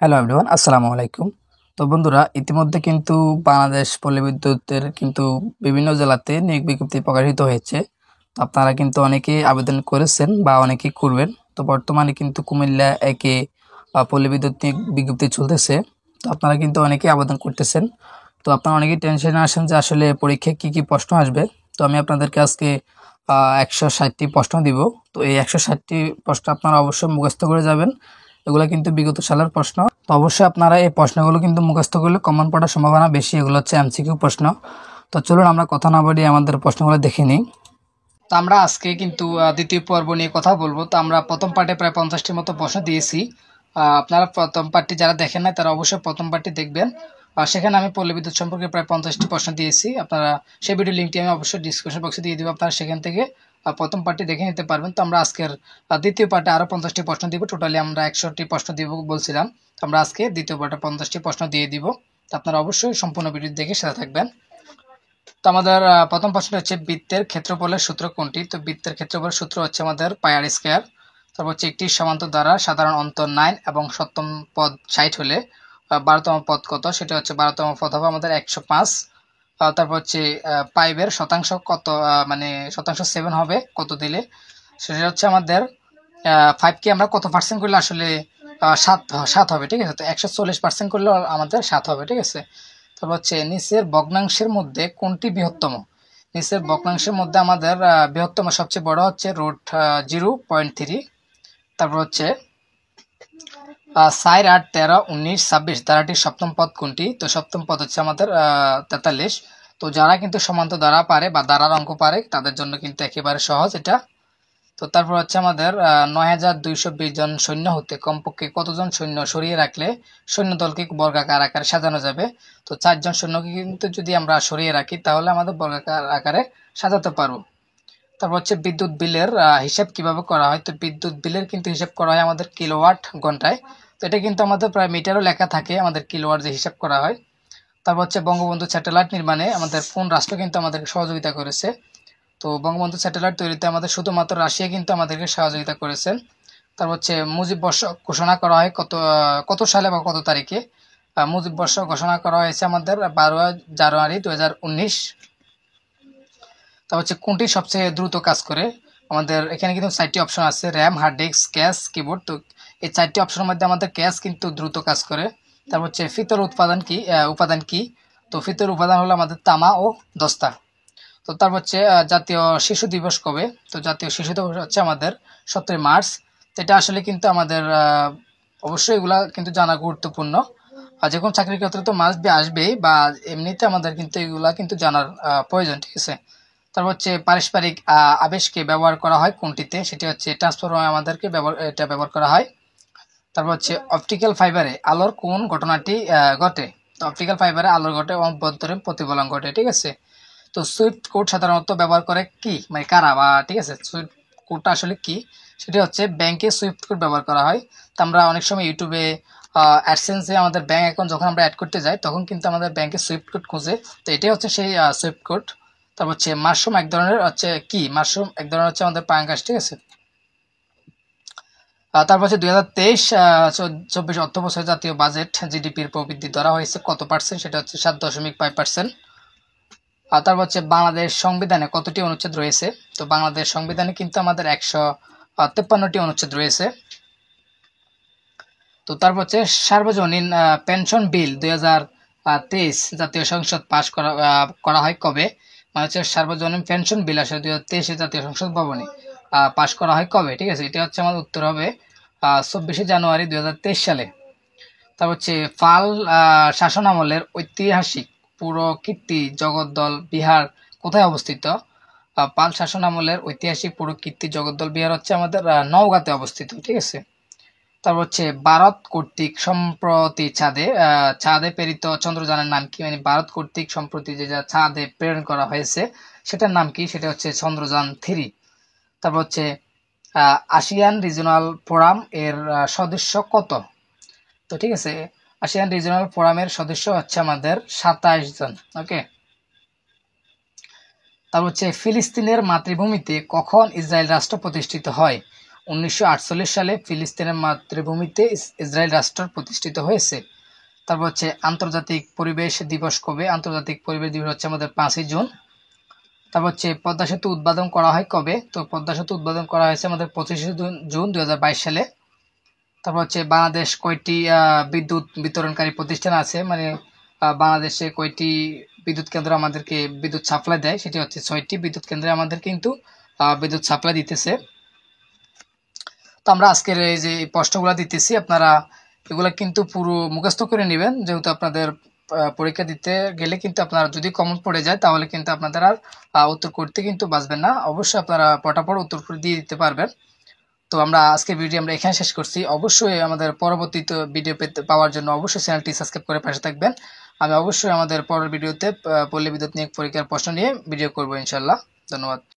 Hello everyone, আসসালামু আলাইকুম। তো বন্ধুরা, ইতিমধ্যে কিন্তু বাংলাদেশ পল্লী বিদ্যুতের কিন্তু বিভিন্ন জেলাতে নিয়োগ বিজ্ঞপ্তি প্রকাশিত হয়েছে। তো আপনারা কিন্তু অনেকেই আবেদন করেছেন বা অনেকেই করবেন। তো বর্তমানে কিন্তু কুমিল্লা একে পল্লী বিদ্যুৎ নিয়োগ বিজ্ঞপ্তি চলতেছে। তো আপনারা কিন্তু অনেকেই আবেদন করতেছেন। তো আপনারা অনেকেই টেনশনে আসেন যে আসলে পরীক্ষায় কী কী প্রশ্ন আসবে। তো আমি আপনাদেরকে আজকে 160টি প্রশ্ন দিব। তো এই 160টি প্রশ্ন আপনারা অবশ্যই মুখস্থ করে যাবেন। এগুলো কিন্তু বিগত সালের প্রশ্ন। তো অবশ্যই আপনারা এই প্রশ্নগুলো কিন্তু মুখস্থ করলে কমন পড়ার সম্ভাবনা বেশি। এগুলো হচ্ছে এমসিকিউ প্রশ্ন। তো চলুন আমরা কথা না বাড়িয়ে আমাদের প্রশ্নগুলো দেখে নিই। তো আমরা আজকে কিন্তু দ্বিতীয় পর্ব নিয়ে কথা বলবো। তো আমরা প্রথম পার্টে প্রায় 50টির মতো প্রশ্ন দিয়েছি। আপনারা প্রথম পার্টটি যারা দেখেন না তারা অবশ্যই প্রথম পার্টটি দেখবেন। আর সেখানে আমি পল্লী বিদ্যুৎ সম্পর্কে প্রায় 50টি প্রশ্ন দিয়েছি। আপনারা সেই ভিডিও লিঙ্কটি আমি অবশ্যই ডিসক্রিপশন বক্সে দিয়ে দিব। আপনারা সেখান থেকে প্রথম পার্টটি দেখে নিতে পারবেন। তো আমরা আজকের দ্বিতীয় পার্টে আরও 50টি প্রশ্ন দিব। টোটালি আমরা 100টি প্রশ্ন দিব বলছিলাম। তো আমরা আজকে দ্বিতীয় পার্টে 50টি প্রশ্ন দিয়ে দিব। তো আপনারা অবশ্যই সম্পূর্ণ ভিডিও দেখে সাথে থাকবেন। তো আমাদের প্রথম প্রশ্নটা হচ্ছে বৃত্তের ক্ষেত্রফলের সূত্র কোনটি? তো বৃত্তের ক্ষেত্রফলের সূত্র হচ্ছে আমাদের পাই আর স্কয়ার। তারপর হচ্ছে একটি সমান্তর দ্বারা সাধারণ অন্তর 9 এবং সপ্তম পদ 60 হলে 12তম পদ কত? সেটা হচ্ছে 12তম পদ হবে আমাদের 105। তারপর হচ্ছে পাইবের শতাংশ কত, মানে শতাংশ 7 হবে কত দিলে? সেটা হচ্ছে আমাদের 5কে আমরা কত পার্সেন্ট করলে আসলে 7 হবে, ঠিক আছে? তো 140% করলে আমাদের 7 হবে, ঠিক আছে? তারপর হচ্ছে নিচের ভগ্নাংশের মধ্যে কোনটি বৃহত্তম? নিচের ভগ্নাংশের মধ্যে আমাদের বৃহত্তম সবচেয়ে বড় হচ্ছে √0.3। তারপর হচ্ছে 4, 8, 13, 19, 26 ধারাটির সপ্তম পদ কোনটি? তো সপ্তম পদ হচ্ছে আমাদের 43। তো যারা কিন্তু সমান্তর দ্বারা পারে বা দ্বারার অঙ্ক পারে তাদের জন্য কিন্তু একেবারে সহজ এটা। তো তারপর হচ্ছে আমাদের 9220 জন সৈন্য হতে কমপক্ষে কতজন সৈন্য সরিয়ে রাখলে সৈন্যদলকে বর্গাকার আকারে সাজানো যাবে? তো 4 জন সৈন্যকে কিন্তু যদি আমরা সরিয়ে রাখি তাহলে আমাদের বর্গাকার আকারে সাজাতে পারবো। তারপর হচ্ছে বিদ্যুৎ বিলের হিসাব কিভাবে করা হয়? তো বিদ্যুৎ বিলের কিন্তু হিসাব করা হয় আমাদের কিলোওয়াট ঘন্টায়। তো এটা কিন্তু আমাদের প্রায় মিটারও লেখা থাকে আমাদের কিলোওয়াট যে হিসাব করা হয়। তারপর হচ্ছে বঙ্গবন্ধু স্যাটেলাইট নির্মাণে আমাদের কোন রাষ্ট্র কিন্তু আমাদেরকে সহযোগিতা করেছে? তো বঙ্গবন্ধু স্যাটেলাইট তৈরিতে আমাদের শুধুমাত্র রাশিয়া কিন্তু আমাদেরকে সহযোগিতা করেছেন। তারপর হচ্ছে মুজিব বর্ষ ঘোষণা করা হয় কত সালে বা কত তারিখে? মুজিব বর্ষ ঘোষণা করা হয়েছে আমাদের 12 জানুয়ারি 2019। তারপর হচ্ছে কোনটি সবচেয়ে দ্রুত কাজ করে? আমাদের এখানে কিন্তু 4টি অপশন আছে, RAM, hard disk, cache, keyboard. তো এই 4টি অপশনের মধ্যে আমাদের ক্যাশ কিন্তু দ্রুত কাজ করে। তারপর হচ্ছে ফিতর উপাদান কি? তো ফিতর উপাদান হলো আমাদের তামা ও দস্তা। তো তারপর হচ্ছে জাতীয় শিশু দিবস কবে? তো জাতীয় শিশু দিবস হচ্ছে আমাদের 17 মার্চ। তো এটা আসলে কিন্তু আমাদের অবশ্যই এগুলা কিন্তু জানা গুরুত্বপূর্ণ। আর যে কোনো চাকরির ক্ষেত্রে তো মাস্ট বি আসবেই, বা এমনিতে আমাদের কিন্তু এগুলা কিন্তু জানার প্রয়োজন, ঠিক আছে? তারপর হচ্ছে পারস্পরিক আবেশকে ব্যবহার করা হয় কোনটিতে? সেটি হচ্ছে ট্রান্সফরমার আমাদেরকে এটা ব্যবহার করা হয়। তারপর হচ্ছে অপটিক্যাল ফাইবারে আলোর কোন ঘটনাটি ঘটে? তো অপটিক্যাল ফাইবারে আলোর ঘটে অভ্যন্তরীণ প্রতিফলন ঘটে, ঠিক আছে? তো সুইফট কোড সাধারণত ব্যবহার করে কি, মানে কারা, বা ঠিক আছে সুইফট কোডটা আসলে কি? সেটি হচ্ছে ব্যাংকে সুইফট কোড ব্যবহার করা হয়। তো আমরা অনেক সময় ইউটিউবে অ্যাডসেন্সে আমাদের ব্যাংক অ্যাকাউন্ট যখন আমরা অ্যাড করতে যাই তখন কিন্তু আমাদের ব্যাংকে সুইফট কোড খুঁজে। তো এটাই হচ্ছে সেই সুইফট কোড। তারপর হচ্ছে মাশরুম এক ধরনের হচ্ছে কি? মাশরুম এক ধরনের হচ্ছে আমাদের পাঙ্গাস, ঠিক আছে? তারপর হচ্ছে 2023-24 অর্থ বছরের জাতীয় বাজেট জিডিপির প্রবৃদ্ধি ধরা হয়েছে কত পার্সেন্ট? সেটা হচ্ছে 7.5%। আর তারপর হচ্ছে বাংলাদেশ সংবিধানে কতটি অনুচ্ছেদ রয়েছে? তো বাংলাদেশ সংবিধানে কিন্তু আমাদের 153টি অনুচ্ছেদ রয়েছে। তো তারপর হচ্ছে সার্বজনীন পেনশন বিল 2023 জাতীয় সংসদ পাশ করা হয় কবে? মানে হচ্ছে সার্বজনীন পেনশন বিল আসলে 2023 জাতীয় সংসদ ভবনে পাশ করা হয় কবে, ঠিক আছে? এটা হচ্ছে আমাদের উত্তর হবে 24 জানুয়ারি 2023 সালে। তারপর হচ্ছে পাল শাসনামলের ঐতিহাসিক পুরকীর্তি জগদ্দল বিহার কোথায় অবস্থিত? পাল শাসনামলের ঐতিহাসিক পুরকীর্তি জগদ্দল বিহার হচ্ছে আমাদের নওগাঁতে অবস্থিত, ঠিক আছে? তারপর হচ্ছে ভারত কর্তৃক সম্প্রতি চাঁদে প্রেরিত চন্দ্রযানের নাম কি? মানে ভারত কর্তৃক সম্প্রতি যে চাঁদে প্রেরণ করা হয়েছে সেটার নাম কি? সেটা হচ্ছে চন্দ্রযান-3। তারপর হচ্ছে আসিয়ান রিজিওনাল ফোরাম এর সদস্য কত? তো ঠিক আছে, আসিয়ান রিজিওনাল ফোরামের সদস্য হচ্ছে আমাদের 27 জন। ওকে। তারপর হচ্ছে ফিলিস্তিনের মাতৃভূমিতে কখন ইসরায়েল রাষ্ট্র প্রতিষ্ঠিত হয়? 1948 সালে ফিলিস্তিনের মাতৃভূমিতে ইসরায়েল রাষ্ট্র প্রতিষ্ঠিত হয়েছে। তারপর হচ্ছে আন্তর্জাতিক পরিবেশ দিবস কবে? আন্তর্জাতিক পরিবেশ দিবস হচ্ছে আমাদের 5ই জুন। তারপর হচ্ছে পদ্মা সেতু উদ্বোধন করা হয় কবে? তো পদ্মা সেতু উদ্বোধন করা হয়েছে আমাদের 25শে জুন 2022 সালে। তারপর হচ্ছে বাংলাদেশ কয়টি বিদ্যুৎ বিতরণকারী প্রতিষ্ঠান আছে, মানে বাংলাদেশে কয়টি বিদ্যুৎ কেন্দ্র আমাদেরকে বিদ্যুৎ সাপ্লাই দেয়, সেটি হচ্ছে 6টি বিদ্যুৎ কেন্দ্রে আমাদের কিন্তু বিদ্যুৎ সাপ্লাই দিতেছে। তো আমরা আজকের এই যে প্রশ্নগুলো দিতেছি, আপনারা এগুলা কিন্তু পুরো মুখস্থ করে নেবেন, যেহেতু আপনাদের পরীক্ষা দিতে গেলে কিন্তু আপনারা যদি কমন পড়ে যায় তাহলে কিন্তু আপনাদের আর উত্তর করতে কিন্তু বাঁচবেন না। অবশ্যই আপনারা পটাপট উত্তর করে দিয়ে দিতে পারবেন। তো আমরা আজকের ভিডিও আমরা এখানে শেষ করছি। অবশ্যই আমাদের পরবর্তী ভিডিও পাওয়ার জন্য অবশ্যই চ্যানেলটি সাবস্ক্রাইব করে পাশে থাকবেন। আমি অবশ্যই আমাদের পরের ভিডিওতে পল্লী বিদ্যুৎ নিয়োগ পরীক্ষার প্রশ্ন নিয়ে ভিডিও করবো ইনশাল্লাহ। ধন্যবাদ।